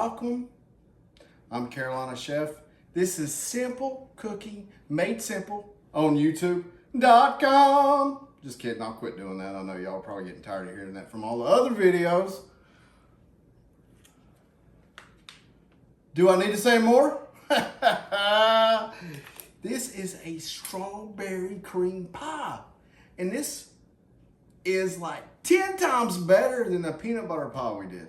welcome. I'm Carolina Chef. This is Simple Cooking Made Simple on YouTube.com. Just kidding, I'll quit doing that. I know y'all are probably getting tired of hearing that from all the other videos. Do I need to say more? This is a strawberry cream pie. And this is like 10 times better than the peanut butter pie we did.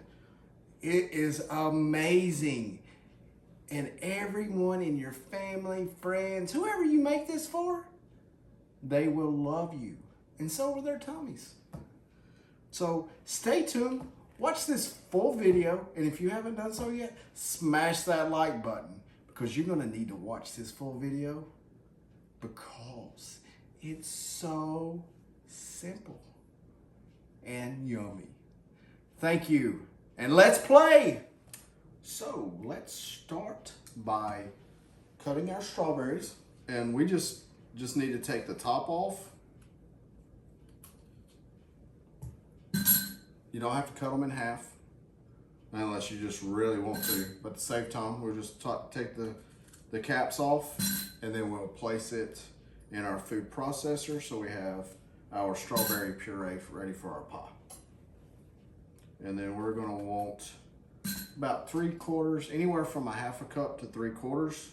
It is amazing. And everyone in your family, friends, whoever you make this for, they will love you. And so will their tummies. So stay tuned. Watch this full video. And if you haven't done so yet, smash that like button. Because you're going to need to watch this full video. Because it's so simple and yummy. Thank you. And let's play. So let's start by cutting our strawberries. And we just need to take the top off. You don't have to cut them in half unless you just really want to. But to save time, we'll just take the caps off and then we'll place it in our food processor so we have our strawberry puree ready for our pie. And then we're gonna want about 3/4, anywhere from a half a cup to 3/4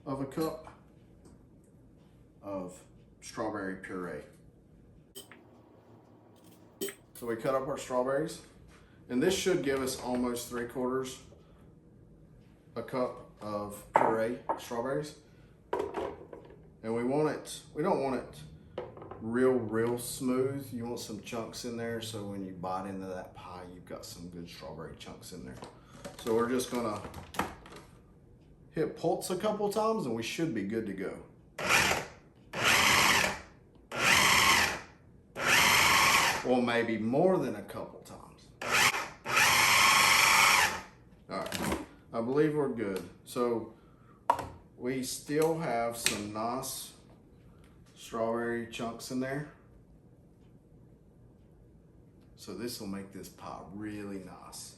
of a cup of strawberry puree. So we cut up our strawberries, and this should give us almost 3/4 a cup of puree strawberries. And we don't want it real smooth. You want some chunks in there so when you bite into that pie, you've got some good strawberry chunks in there. So we're just gonna hit pulse a couple times and we should be good to go. Or maybe more than a couple times. All right, I believe we're good. So we still have some nice strawberry chunks in there. So this will make this pie really nice.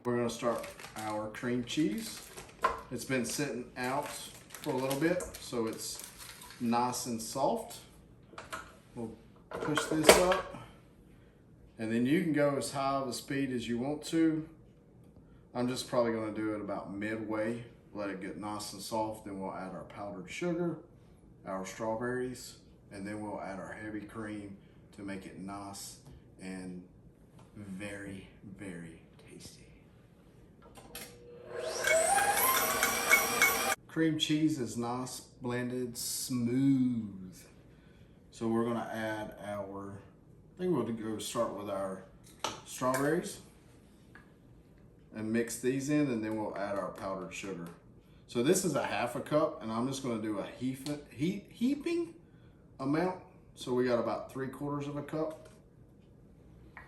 We're gonna start our cream cheese. It's been sitting out for a little bit, so it's nice and soft. We'll push this up, and then you can go as high of a speed as you want to. I'm just probably gonna do it about midway, let it get nice and soft, then we'll add our powdered sugar, our strawberries, and then we'll add our heavy cream to make it nice and very, very tasty. Cream cheese is nice, blended, smooth. So we're gonna add I think we'll go start with our strawberries and mix these in, and then we'll add our powdered sugar. So this is a half a cup, and I'm just gonna do a heaping amount. So we got about 3/4 of a cup.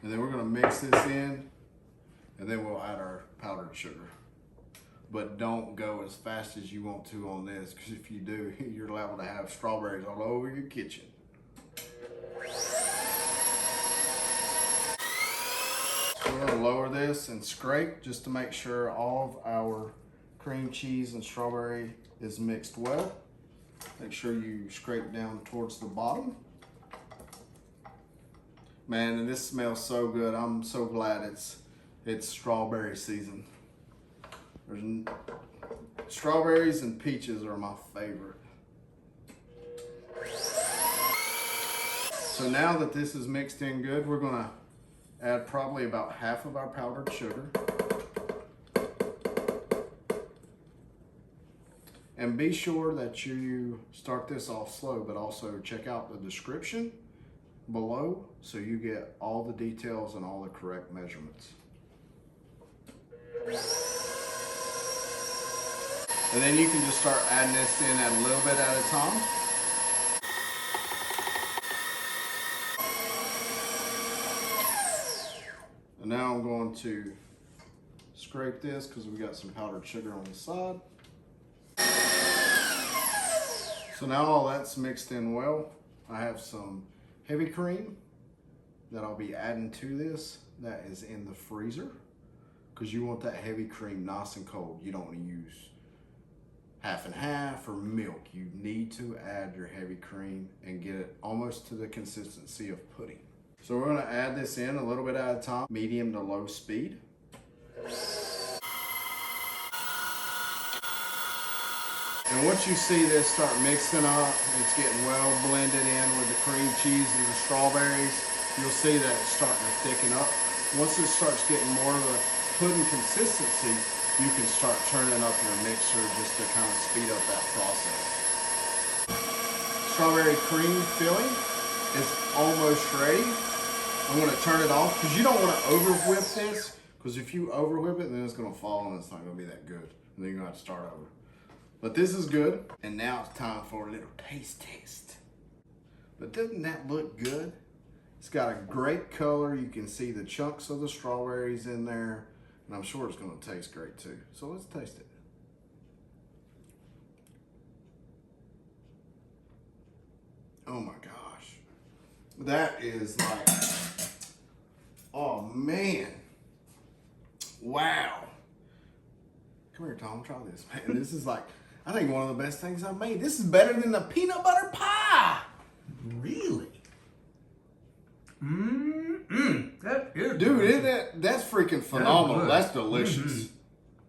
And then we're gonna mix this in, and then we'll add our powdered sugar. But don't go as fast as you want to on this, because if you do, you're liable to have strawberries all over your kitchen. We're gonna lower this and scrape just to make sure all of our cream cheese and strawberry is mixed well. Make sure you scrape down towards the bottom. Man, and this smells so good. I'm so glad it's strawberry season. Strawberries and peaches are my favorite. So now that this is mixed in good, we're gonna add probably about half of our powdered sugar. And be sure that you start this off slow, but also check out the description below so you get all the details and all the correct measurements. And then you can just start adding this in at a little bit at a time. And now I'm going to scrape this because we got some powdered sugar on the side. So now all that's mixed in well. I have some heavy cream that I'll be adding to this that is in the freezer, because you want that heavy cream nice and cold. You don't want to use half and half or milk. You need to add your heavy cream and get it almost to the consistency of pudding. So we're going to add this in a little bit at a time, medium to low speed. And once you see this start mixing up, it's getting well blended in with the cream cheese and the strawberries, you'll see that it's starting to thicken up. Once it starts getting more of a pudding consistency, you can start turning up your mixer just to kind of speed up that process. Strawberry cream filling is almost ready. I'm going to turn it off because you don't want to over whip this, because if you over whip it, then it's going to fall and it's not going to be that good. And then you're going to have to start over. But this is good. And now it's time for a little taste test. But doesn't that look good? It's got a great color. You can see the chunks of the strawberries in there. And I'm sure it's going to taste great too. So let's taste it. Oh my gosh. That is like, oh man. Wow. Come here, Tom, try this. Man, this is like, I think one of the best things I've made. This is better than the peanut butter pie. Really? That is Dude, delicious. isn't that's freaking phenomenal. That's delicious.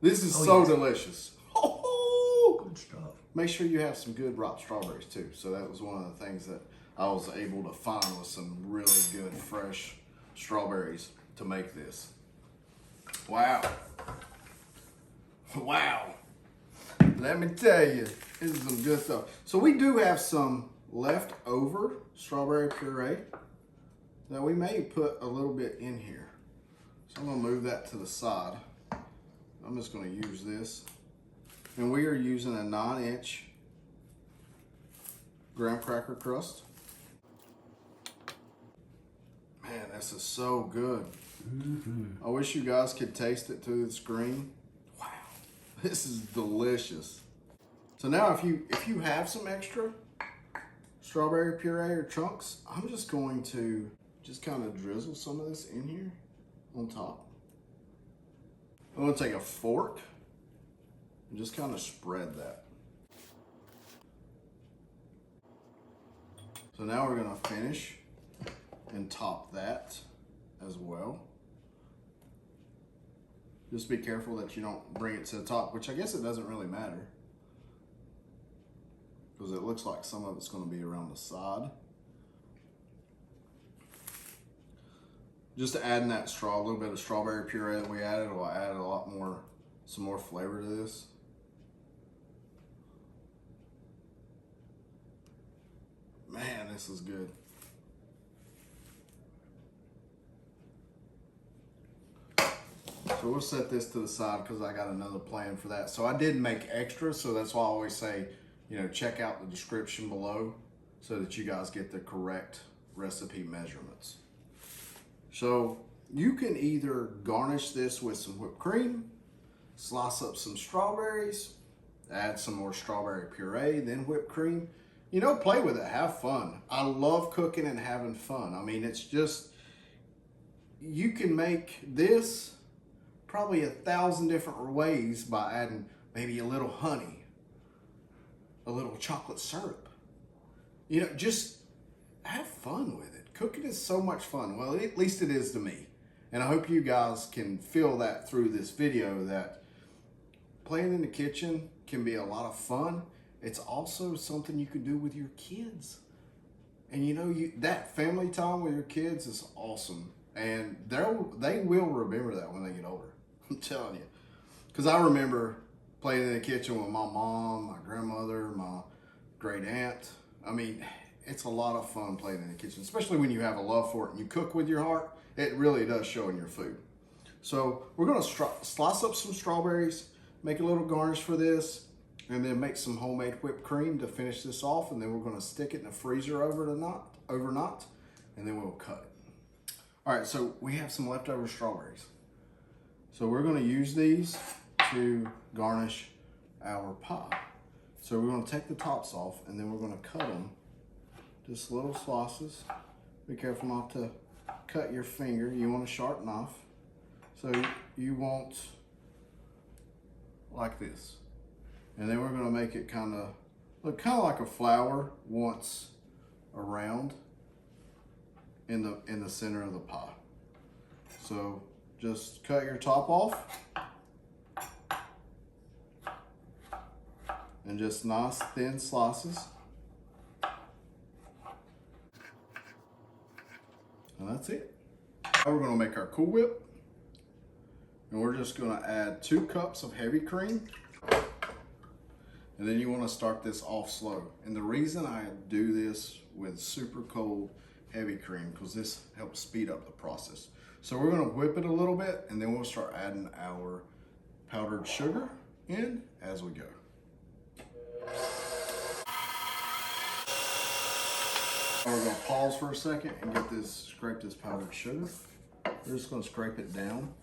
This is so delicious. Good stuff. Make sure you have some good ripe strawberries too. So that was one of the things that I was able to find, was some really good fresh strawberries to make this. Wow. Wow. Let me tell you, this is some good stuff. So we do have some leftover strawberry puree that we may put a little bit in here. So I'm gonna move that to the side. I'm just gonna use this. And we are using a 9-inch graham cracker crust. Man, this is so good. I wish you guys could taste it through the screen. Wow, this is delicious. So now if you have some extra strawberry puree or chunks, I'm just going to just kind of drizzle some of this in here on top. I'm gonna take a fork and just kind of spread that. So now we're gonna finish and top that as well. Just be careful that you don't bring it to the top, which I guess it doesn't really matter, because it looks like some of it's gonna be around the side. Just adding that a little bit of strawberry puree that we added will add a lot more, some more flavor to this. Man, this is good. So we'll set this to the side because I got another plan for that. So I did make extra, so that's why I always say, you know, check out the description below so that you guys get the correct recipe measurements. So you can either garnish this with some whipped cream, slice up some strawberries, add some more strawberry puree, then whipped cream. You know, play with it, have fun. I love cooking and having fun. I mean, it's just, you can make this probably 1,000 different ways by adding maybe a little honey, a little chocolate syrup. You know, just have fun with it. Cooking is so much fun. Well, at least it is to me. And I hope you guys can feel that through this video, that playing in the kitchen can be a lot of fun. It's also something you can do with your kids. And you know, that family time with your kids is awesome. And they will remember that when they get older. I'm telling you. Because I remember playing in the kitchen with my mom, my grandmother, my great aunt. I mean, it's a lot of fun playing in the kitchen, especially when you have a love for it and you cook with your heart. It really does show in your food. So we're going to slice up some strawberries, make a little garnish for this, and then make some homemade whipped cream to finish this off. And then we're going to stick it in the freezer overnight, and then we'll cut it. All right, so we have some leftover strawberries. So we're going to use these to garnish our pie. So we're going to take the tops off, and then we're going to cut them just little slices. Be careful not to cut your finger, you want a sharp knife. So you want like this. And then we're gonna make it kind of look like a flower once around in the center of the pie. So just cut your top off and just nice thin slices. And that's it. Now we're gonna make our Cool Whip. And we're just gonna add 2 cups of heavy cream. And then you wanna start this off slow. And the reason I do this with super cold heavy cream, because this helps speed up the process. So we're gonna whip it a little bit, and then we'll start adding our powdered sugar in as we go. We're gonna pause for a second and scrape this powdered sugar. We're just gonna scrape it down,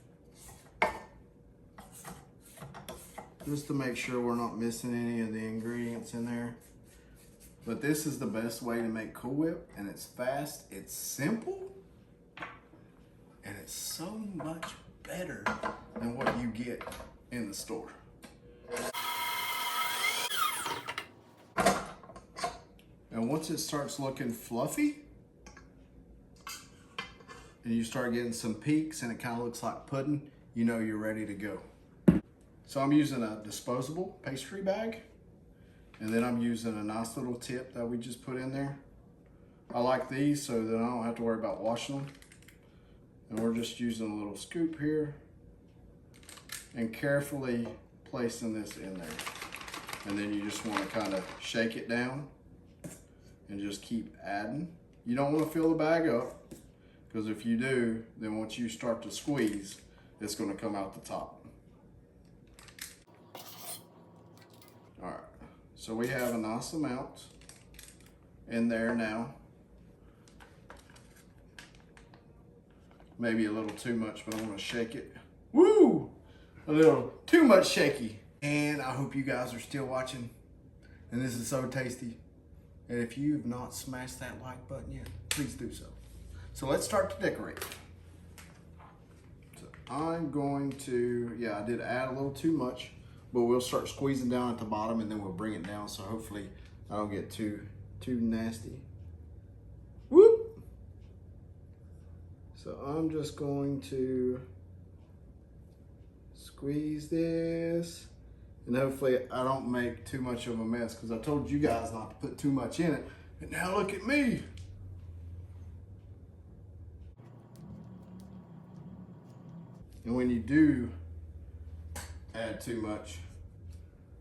just to make sure we're not missing any of the ingredients in there. But this is the best way to make Cool Whip, and it's fast, it's simple, and it's so much better than what you get in the store. And once it starts looking fluffy, and you start getting some peaks and it kind of looks like pudding, you know you're ready to go. So I'm using a disposable pastry bag, and then I'm using a nice little tip that we just put in there. I like these so that I don't have to worry about washing them. And we're just using a little scoop here and carefully placing this in there. And then you just want to kind of shake it down and just keep adding. You don't want to fill the bag up, because if you do, then once you start to squeeze, it's going to come out the top. All right, so we have a nice amount in there now. Maybe a little too much, but I want to shake it. Woo! A little too much shaky. And I hope you guys are still watching. And this is so tasty. And if you've not smashed that like button yet, please do so. So let's start to decorate. So I'm going to, yeah, I did add a little too much, but we'll start squeezing down at the bottom and then we'll bring it down, so hopefully I don't get too nasty. Whoop! So I'm just going to squeeze this, and hopefully I don't make too much of a mess, because I told you guys not to put too much in it. And now look at me. And when you do add too much,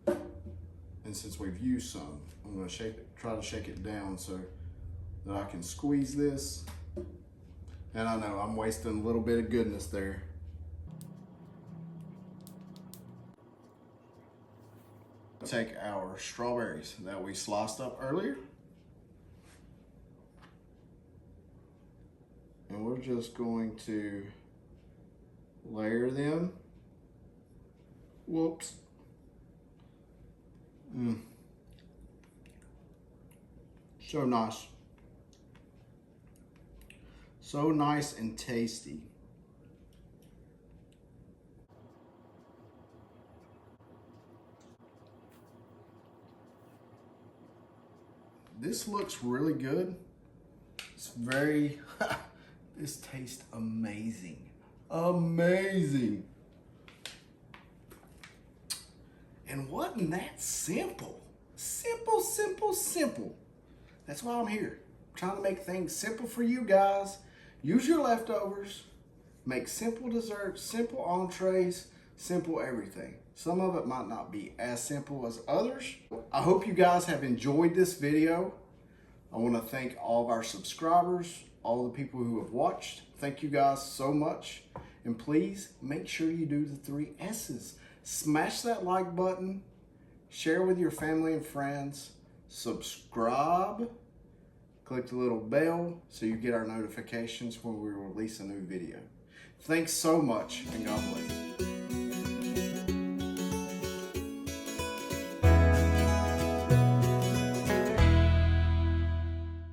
and since we've used some, I'm gonna try to shake it down so that I can squeeze this. And I know I'm wasting a little bit of goodness there. Take our strawberries that we sliced up earlier, and we're just going to layer them. Whoops. So nice. So nice and tasty. This looks really good. It's very, this tastes amazing. Amazing. And wasn't that simple? Simple, simple, simple. That's why I'm here. I'm trying to make things simple for you guys. Use your leftovers. Make simple desserts, simple entrees, simple everything. Some of it might not be as simple as others. I hope you guys have enjoyed this video. I want to thank all of our subscribers, all the people who have watched. Thank you guys so much. And please make sure you do the 3 S's. Smash that like button, share with your family and friends, subscribe, click the little bell so you get our notifications when we release a new video. Thanks so much, and God bless.